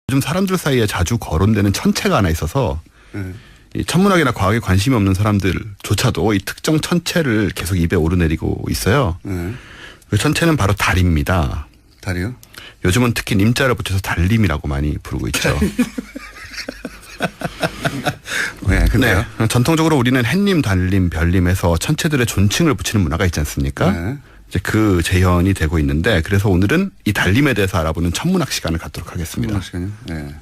요즘 사람들 사이에 자주 거론되는 천체가 하나 있어서 이 천문학이나 과학에 관심이 없는 사람들조차도 이 특정 천체를 계속 입에 오르내리고 있어요. 그 천체는 바로 달입니다. 달이요? 요즘은 특히 님자를 붙여서 달림이라고 많이 부르고 있죠. 네, 근데요? 네, 전통적으로 우리는 햇님, 달님, 별님해서 천체들의 존칭을 붙이는 문화가 있지 않습니까? 네. 이제 그 재현이 되고 있는데 그래서 오늘은 이 달림에 대해서 알아보는 천문학 시간을 갖도록 하겠습니다. 시간요? 네.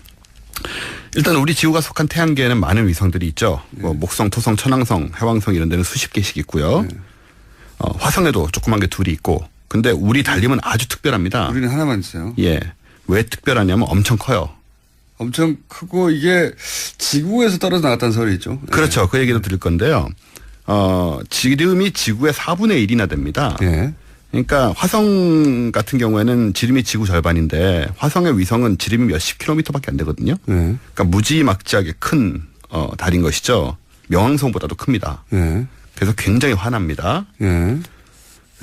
일단 우리 지구가 속한 태양계에는 많은 위성들이 있죠. 뭐 목성, 토성, 천왕성, 해왕성 이런 데는 수십 개씩 있고요. 화성에도 조그만 게 둘이 있고. 근데 우리 달림은 아주 특별합니다. 우리는 하나만 있어요. 예. 왜 특별하냐면 엄청 커요. 엄청 크고 이게 지구에서 떨어져 나갔다는 소리 있죠. 그렇죠. 그 얘기도 드릴 건데요. 지름이 지구의 4분의 1이나 됩니다. 예. 그러니까 화성 같은 경우에는 지름이 지구 절반인데 화성의 위성은 지름이 몇십 킬로미터밖에 안 되거든요. 예. 그러니까 무지막지하게 큰 달인 것이죠. 명왕성보다도 큽니다. 예. 그래서 굉장히 환합니다. 예.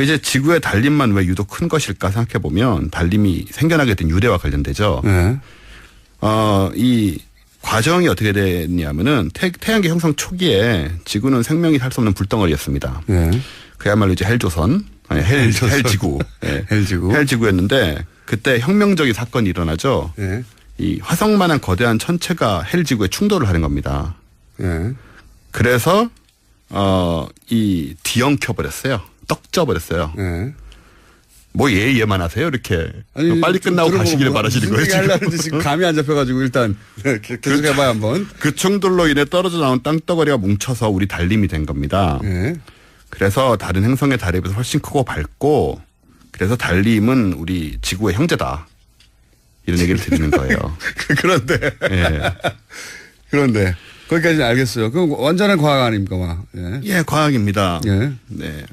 이제 지구의 달림만 왜 유독 큰 것일까 생각해 보면 달림이 생겨나게 된 유래와 관련되죠. 예. 이 과정이 어떻게 됐냐면은 태양계 형성 초기에 지구는 생명이 살 수 없는 불덩어리였습니다. 예. 그야말로 이제 헬조선, 아니 헬지구, 예. 헬지구. 헬지구였는데 그때 혁명적인 사건이 일어나죠. 예. 이 화성만한 거대한 천체가 헬지구에 충돌을 하는 겁니다. 예. 그래서 이 뒤엉켜 버렸어요. 떡져 버렸어요. 예. 뭐 얘만 하세요 이렇게. 아니, 빨리 끝나고 가시기를 뭐, 바라시는 거예요 무슨 얘기 하려는지 지금 감이 안 잡혀가지고 일단 계속 해봐요 한번. 그 충돌로 인해 떨어져 나온 땅덩어리가 뭉쳐서 우리 달림이 된 겁니다. 예. 그래서 다른 행성의 달에 비해서 훨씬 크고 밝고 그래서 달림은 우리 지구의 형제다. 이런 얘기를 드리는 거예요. 그런데. 예. 그런데. 거기까지는 알겠어요. 그럼 완전한 과학 아닙니까, 막. 예. 예, 과학입니다. 예. 네.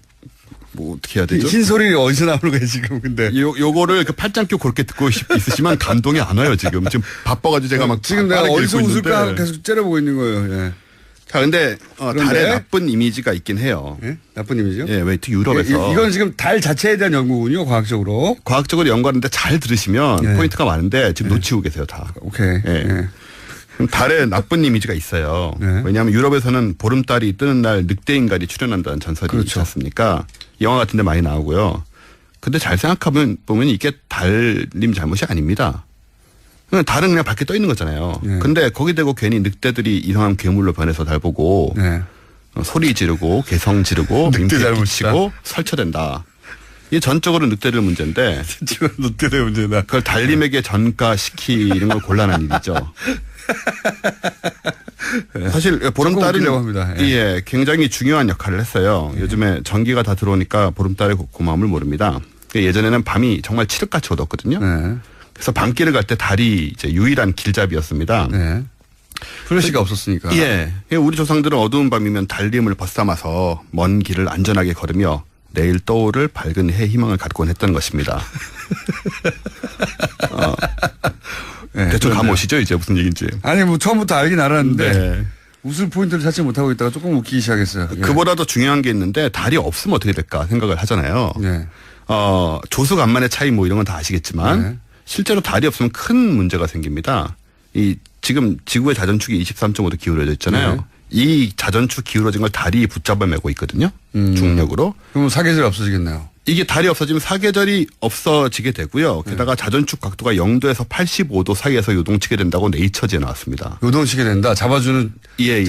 뭐 어떻게 해야 되죠? 흰 소리 어디서 나오는 거예요, 지금, 근데. 요거를 그 팔짱 껴 그렇게 듣고 있으시면 감동이 안 와요, 지금. 지금 바빠가지고 제가 막. 지금 내가 어디서 웃을까 하고 계속 째려보고 있는 거예요, 예. 자, 근데, 달에 나쁜 이미지가 있긴 해요. 예? 나쁜 이미지요? 예, 왜 특히 유럽에서. 이건 지금 달 자체에 대한 연구군요, 과학적으로. 과학적으로 연구하는데 잘 들으시면 예. 포인트가 많은데 지금 놓치고 계세요, 다. 오케이. 예. 예. 달에 나쁜 이미지가 있어요. 네. 왜냐하면 유럽에서는 보름달이 뜨는 날 늑대 인간이 출현한다는 전설이 그렇죠. 있지 않습니까? 영화 같은 데 많이 나오고요. 근데 잘 생각하면 보면 이게 달님 잘못이 아닙니다. 달은 그냥 밖에 떠 있는 거잖아요. 네. 근데 거기 대고 괜히 늑대들이 이상한 괴물로 변해서 달 보고 네. 소리 지르고 개성 지르고 늑대 민폐 잘못이다. 끼치고 설쳐된다. 이게 전적으로 늑대들 문제인데 지금 늑대들 문제다. 그걸 달님에게 전가시키는 건 곤란한 일이죠. 사실 보름달은 합니다. 예. 예, 굉장히 중요한 역할을 했어요. 요즘에 전기가 다 들어오니까 보름달의 고마움을 모릅니다. 예전에는 밤이 정말 칠흑같이 어둡거든요. 네. 그래서 밤길을 갈 때 달이 이제 유일한 길잡이였습니다. 네. 플래시가 없었으니까. 예, 우리 조상들은 어두운 밤이면 달림을 벗삼아서 먼 길을 안전하게 걸으며 내일 떠오를 밝은 해 희망을 갖곤 했던 것입니다. 네, 대충 감오시죠 이제 무슨 얘기인지. 아니 뭐 처음부터 알긴 알았는데 네. 웃을 포인트를 찾지 못하고 있다가 조금 웃기기 시작했어요. 예. 그보다 더 중요한 게 있는데 달이 없으면 어떻게 될까 생각을 하잖아요. 네. 조수간만의 차이 뭐 이런 건 다 아시겠지만 네. 실제로 달이 없으면 큰 문제가 생깁니다. 지금 지구의 자전축이 23.5도 기울어져 있잖아요. 네. 이 자전축 기울어진 걸 달이 붙잡아 매고 있거든요. 중력으로. 그럼 사계절이 없어지겠네요. 이게 달이 없어지면 사계절이 없어지게 되고요. 게다가 자전축 각도가 0도에서 85도 사이에서 요동치게 된다고 네이처지에 나왔습니다. 요동치게 된다. 잡아주는 예.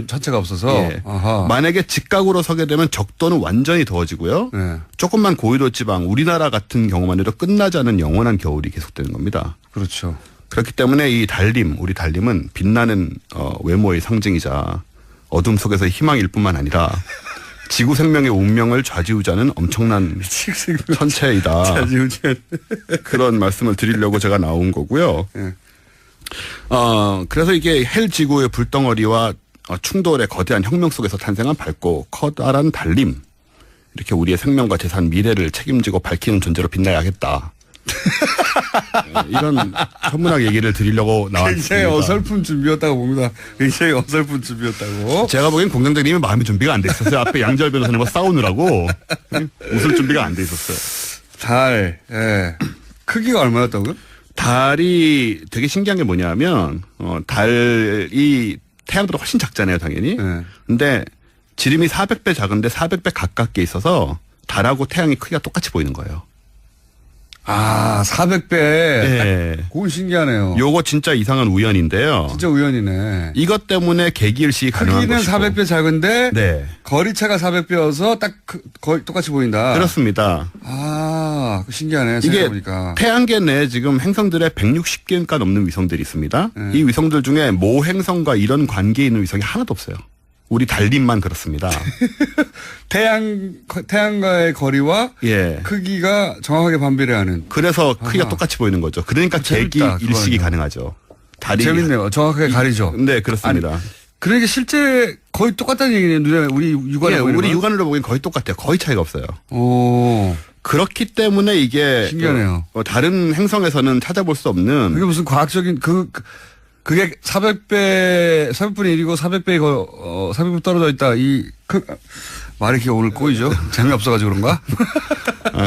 자체가 없어서. 예. 아하. 만약에 직각으로 서게 되면 적도는 완전히 더워지고요. 네. 조금만 고위도 지방 우리나라 같은 경우만 해도 끝나지 않은 영원한 겨울이 계속되는 겁니다. 그렇죠. 그렇기 때문에 이 달림, 우리 달림은 빛나는 외모의 상징이자 어둠 속에서의 희망일 뿐만 아니라 지구 생명의 운명을 좌지우지하는 엄청난 천체이다. 좌지우지하는. 그런 말씀을 드리려고 제가 나온 거고요. 네. 그래서 이게 헬 지구의 불덩어리와 충돌의 거대한 혁명 속에서 탄생한 밝고 커다란 달림. 이렇게 우리의 생명과 재산, 미래를 책임지고 밝히는 존재로 빛나야겠다. 이런 천문학 얘기를 드리려고 나왔습니다. 굉장히 어설픈 준비였다고 봅니다. 굉장히 어설픈 준비였다고. 제가 보기엔 공장장님이 마음의 준비가 안 돼 있었어요. 앞에 양절 변호사님과 싸우느라고 웃을 준비가 안 돼 있었어요. 달, 예. 크기가 얼마였다고요? 달이 되게 신기한 게 뭐냐면 달이 태양보다 훨씬 작잖아요, 당연히. 네. 근데 지름이 400배 작은데 400배 가깝게 있어서 달하고 태양이 크기가 똑같이 보이는 거예요. 아, 400배. 네. 그건 신기하네요. 요거 진짜 이상한 우연인데요. 진짜 우연이네. 이것 때문에 계기일식이 가능한 크기는 것이고. 400배 작은데 네. 거리차가 400배여서 딱 거의 똑같이 보인다. 그렇습니다. 아, 신기하네. 이게 생각해보니까. 태양계 내에 지금 행성들의 160개가 넘는 위성들이 있습니다. 네. 이 위성들 중에 모 행성과 이런 관계에 있는 위성이 하나도 없어요. 우리 달림만 그렇습니다. 태양과의 거리와 예. 크기가 정확하게 반비례하는. 그래서 크기가 아하. 똑같이 보이는 거죠. 그러니까 재밌다, 계기일식이 그거는요. 가능하죠. 달이 재밌네요. 정확하게 가리죠. 네, 그렇습니다. 그러니까 실제 거의 똑같다는 얘기네요. 눈에 우리 육안에 예, 보이는 우리 건. 육안으로 보기엔 거의 똑같아요. 거의 차이가 없어요. 오, 그렇기 때문에 이게 신기하네요. 다른 행성에서는 찾아볼 수 없는 그게 무슨 과학적인 그게 400분의 1이고 400배 떨어져 있다. 말이 이렇게 오늘 꼬이죠? 재미없어가지고 그런가?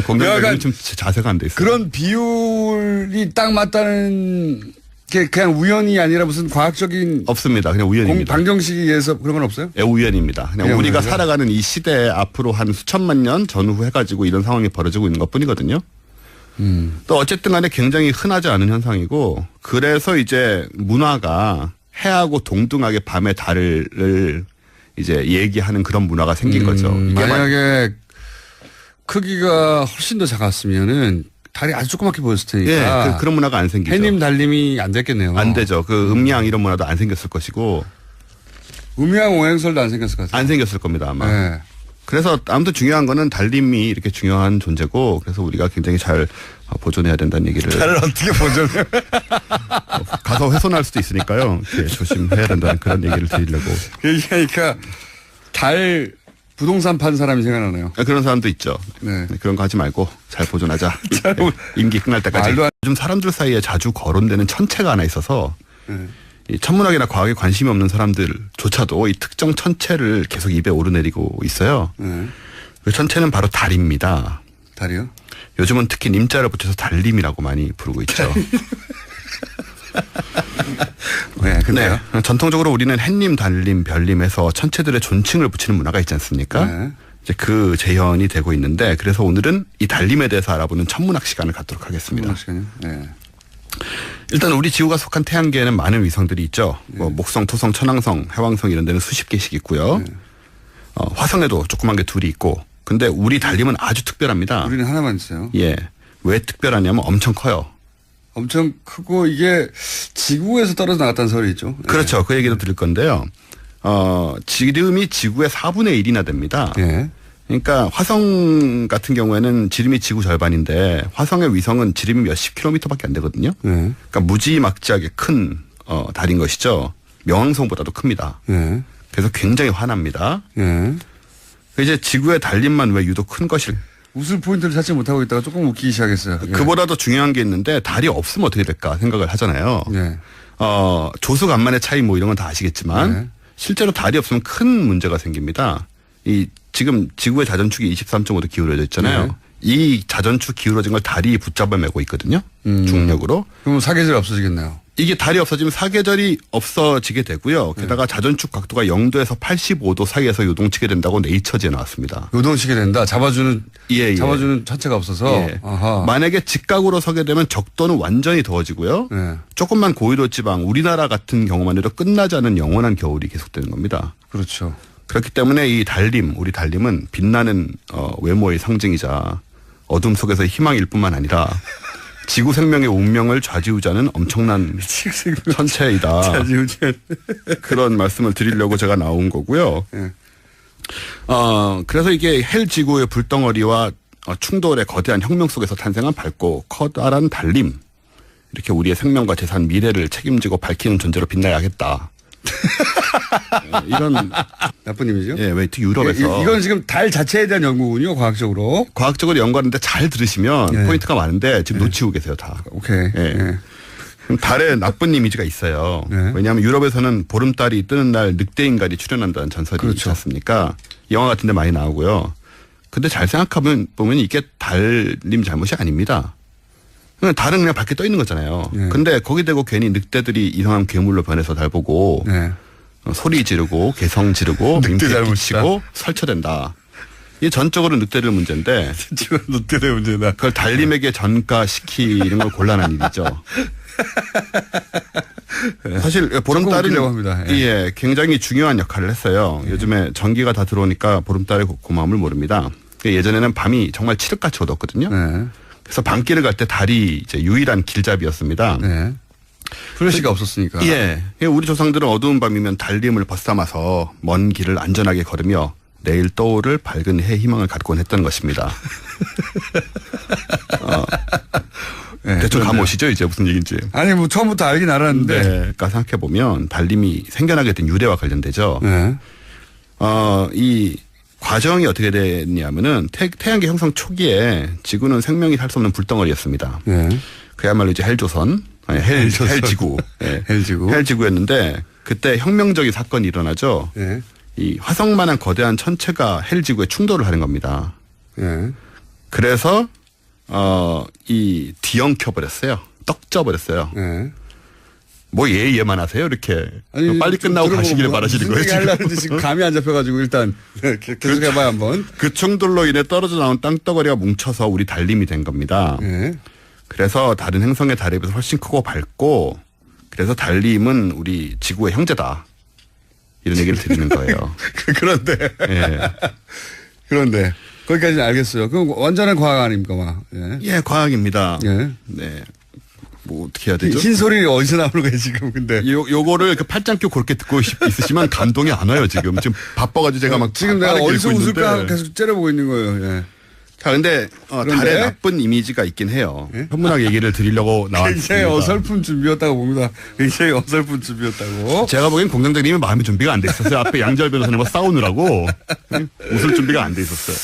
공격이 약간 좀 자세가 안 돼 있어요. 그런 비율이 딱 맞다는 게 그냥 우연이 아니라 무슨 과학적인 없습니다. 그냥 우연입니다. 방정식에 의해서 그런 건 없어요? 예, 우연입니다. 그냥 그냥 우리가 우연이요? 살아가는 이 시대에 앞으로 한 수천만 년 전후 해가지고 이런 상황이 벌어지고 있는 것 뿐이거든요. 또 어쨌든 간에 굉장히 흔하지 않은 현상이고 그래서 이제 문화가 해하고 동등하게 밤에 달을 이제 얘기하는 그런 문화가 생긴 거죠. 이게 만약에 크기가 훨씬 더 작았으면은 달이 아주 조그맣게 보였을 테니까. 예, 그런 문화가 안 생기죠. 해님 달님이 안 됐겠네요. 안 되죠. 그 음양 이런 문화도 안 생겼을 것이고 음양 오행설도 안 생겼을 것 같아요. 안 생겼을 겁니다 아마. 네. 그래서 아무튼 중요한 거는 달림이 이렇게 중요한 존재고 그래서 우리가 굉장히 잘 보존해야 된다는 얘기를 달을 어떻게 보존해요? 가서 훼손할 수도 있으니까요. 이렇게 조심해야 된다는 그런 얘기를 드리려고. 얘기하니까 달 부동산 판 사람이 생각나네요. 그런 사람도 있죠. 네. 그런 거 하지 말고 잘 보존하자. 임기 끝날 때까지. 말도 안- 요즘 사람들 사이에 자주 거론되는 천체가 하나 있어서 네. 이 천문학이나 과학에 관심이 없는 사람들조차도 이 특정 천체를 계속 입에 오르내리고 있어요. 네. 그 천체는 바로 달입니다. 달이요? 요즘은 특히 님자를 붙여서 달림이라고 많이 부르고 있죠. 네, 근데요. 네. 전통적으로 우리는 햇님, 달님, 별님에서 천체들의 존칭을 붙이는 문화가 있지 않습니까? 네. 이제 그 재현이 되고 있는데 그래서 오늘은 이 달림에 대해서 알아보는 천문학 시간을 갖도록 하겠습니다. 시간요? 네. 일단 우리 지구가 속한 태양계에는 많은 위성들이 있죠. 뭐 목성, 토성, 천왕성, 해왕성 이런 데는 수십 개씩 있고요. 화성에도 조그만 게 둘이 있고. 근데 우리 달림은 아주 특별합니다. 우리는 하나만 있어요. 예. 왜 특별하냐면 엄청 커요. 엄청 크고 이게 지구에서 떨어져 나갔다는 소리 있죠. 네. 그렇죠. 그 얘기도 드릴 건데요. 지름이 지구의 4분의 1이나 됩니다. 예. 그러니까 화성 같은 경우에는 지름이 지구 절반인데 화성의 위성은 지름이 몇십 킬로미터밖에 안 되거든요. 네. 그러니까 무지막지하게 큰 달인 것이죠. 명왕성보다도 큽니다. 예. 그래서 굉장히 화납니다. 예. 이제 지구의 달림만 왜 유독 큰 것일? 웃을 포인트를 찾지 못하고 있다가 조금 웃기기 시작했어요. 예. 그보다 더 중요한 게 있는데 달이 없으면 어떻게 될까 생각을 하잖아요. 예. 조수간만의 차이 뭐 이런 건 다 아시겠지만 네. 실제로 달이 없으면 큰 문제가 생깁니다. 지금 지구의 자전축이 23.5도 기울어져 있잖아요. 네. 이 자전축 기울어진 걸 달이 붙잡아 매고 있거든요. 중력으로. 그럼 사계절이 없어지겠네요. 이게 달이 없어지면 사계절이 없어지게 되고요. 게다가 자전축 각도가 0도에서 85도 사이에서 요동치게 된다고 네이처지에 나왔습니다. 요동치게 된다. 잡아주는 예. 천체가 없어서. 예. 아하. 만약에 직각으로 서게 되면 적도는 완전히 더워지고요. 네. 조금만 고緯도 지방 우리나라 같은 경우만 해도 끝나지 않은 영원한 겨울이 계속되는 겁니다. 그렇죠. 그렇기 때문에 이 달림, 우리 달림은 빛나는 외모의 상징이자 어둠 속에서의 희망일 뿐만 아니라 지구 생명의 운명을 좌지우지하는 엄청난 천체이다. 그런 말씀을 드리려고 제가 나온 거고요. 예. 그래서 이게 헬 지구의 불덩어리와 충돌의 거대한 혁명 속에서 탄생한 밝고 커다란 달림. 이렇게 우리의 생명과 재산, 미래를 책임지고 밝히는 존재로 빛나야겠다. 이런 나쁜 이미지요? 예, 왜 특히 유럽에서 이건 지금 달 자체에 대한 연구군요, 과학적으로. 과학적으로 연구하는데 잘 들으시면 예. 포인트가 많은데 지금 놓치고 계세요 다. 오케이. 예. 예. 그럼 달에 나쁜 이미지가 있어요. 네. 왜냐하면 유럽에서는 보름달이 뜨는 날 늑대 인간이 출현한다는 전설이 그렇죠. 있지 않습니까? 영화 같은 데 많이 나오고요. 근데 잘 생각하면 보면 이게 달님 잘못이 아닙니다. 달은 그냥 밖에 떠 있는 거잖아요. 네. 근데 거기 대고 괜히 늑대들이 이상한 괴물로 변해서 달 보고 네. 소리 지르고 개성 지르고 늑대 민폐 잘못이다. 끼치고 설쳐된다. 이게 전적으로 늑대들 문제인데 지금 늑대의 문제다. 그걸 달림에게 전가시키는 건 곤란한 일이죠. 사실 보름달은 웃기려고 합니다. 예. 예, 굉장히 중요한 역할을 했어요. 요즘에 전기가 다 들어오니까 보름달의 고마움을 모릅니다. 예전에는 밤이 정말 칠흑같이 어둡거든요. 네. 그래서 밤길을 갈 때 달이 이제 유일한 길잡이였습니다. 네. 플래시가 없었으니까. 예. 우리 조상들은 어두운 밤이면 달림을 벗삼아서 먼 길을 안전하게 걸으며 내일 떠오를 밝은 해 희망을 갖곤 했던 것입니다. 네, 대충 그런데요. 감 오시죠? 이제 무슨 얘기인지. 아니, 뭐, 처음부터 알긴 알았는데. 네. 그러니까 생각해보면 달림이 생겨나게 된 유래와 관련되죠. 네. 이 과정이 어떻게 됐냐면은 태양계 형성 초기에 지구는 생명이 살 수 없는 불덩어리였습니다. 네. 그야말로 이제 헬조선, 아니 헬지구. 예. 헬지구. 헬지구였는데 그때 혁명적인 사건이 일어나죠. 네. 이 화성만한 거대한 천체가 헬지구에 충돌을 하는 겁니다. 네. 그래서 이 뒤엉켜버렸어요. 떡져버렸어요. 네. 뭐 얘만 하세요 이렇게. 아니, 빨리 좀 끝나고 들어보고 가시기를 바라시는 거예요 무슨 얘기 지금. 하려는데 지금 감이 안 잡혀가지고 일단 계속 해봐요 한번. 그 충돌로 인해 떨어져 나온 땅덩어리가 뭉쳐서 우리 달림이 된 겁니다. 네. 그래서 다른 행성의 달에 비해서 훨씬 크고 밝고 그래서 달림은 우리 지구의 형제다. 이런 얘기를 드리는 거예요. 그런데. 예. 그런데. 거기까지는 알겠어요. 그럼 완전한 과학 아닙니까, 막. 예. 예, 과학입니다. 예. 네. 뭐 어떻게 해야 되죠? 흰 소리 어디서 나오는 거예요, 지금, 근데. 요거를 그 팔짱 껴 그렇게 듣고 있으시면 감동이 안 와요, 지금. 지금 바빠가지고 제가 막. 지금 내가 빠르게 어디서 읽고 웃을까 있는데. 계속 째려보고 있는 거예요, 예. 자, 근데, 그런데? 달에 나쁜 이미지가 있긴 해요. 예? 현문학 얘기를 드리려고 나왔습니다. 굉장히 어설픈 준비였다고 봅니다. 굉장히 어설픈 준비였다고. 제가 보기엔 공장장님이 마음의 준비가 안 돼 있었어요. 앞에 양지열 변호사님과 싸우느라고. 웃을 준비가 안 돼 있었어요.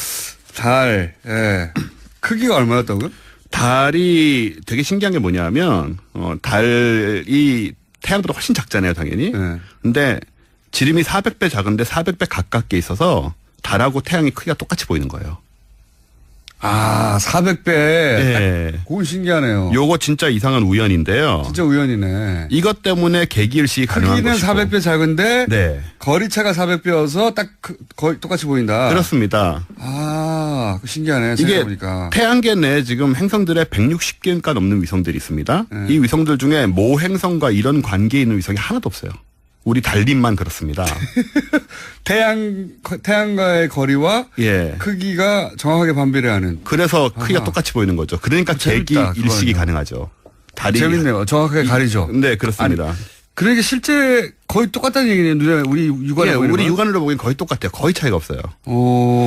달, 예. 크기가 얼마였다고요? 달이 되게 신기한 게 뭐냐면, 달이 태양보다 훨씬 작잖아요, 당연히. 네. 근데 지름이 400배 작은데 400배 가깝게 있어서 달하고 태양이 크기가 똑같이 보이는 거예요. 아, 400배. 예. 그건 신기하네요. 요거 진짜 이상한 우연인데요. 진짜 우연이네. 이것 때문에 계기일식이 가능한 크기는 것이고. 400배 작은데 네. 거리차가 400배여서 딱 거의 똑같이 보인다. 그렇습니다. 아, 그거 신기하네. 이게 생각해보니까. 태양계 내에 지금 행성들의 160개가 넘는 위성들이 있습니다. 네. 이 위성들 중에 모 행성과 이런 관계에 있는 위성이 하나도 없어요. 우리 달림만 그렇습니다. 태양과의 거리와 예. 크기가 정확하게 반비례하는. 그래서 크기가 아하. 똑같이 보이는 거죠. 그러니까 재밌다, 계기 일식이 그거는요. 가능하죠. 달이 재밌네요. 정확하게 가리죠. 네, 그렇습니다. 그러니까 실제 거의 똑같다는 얘기네요. 우리 육안에 예, 보이는 우리 건. 육안으로 보기엔 거의 똑같아요. 거의 차이가 없어요. 오.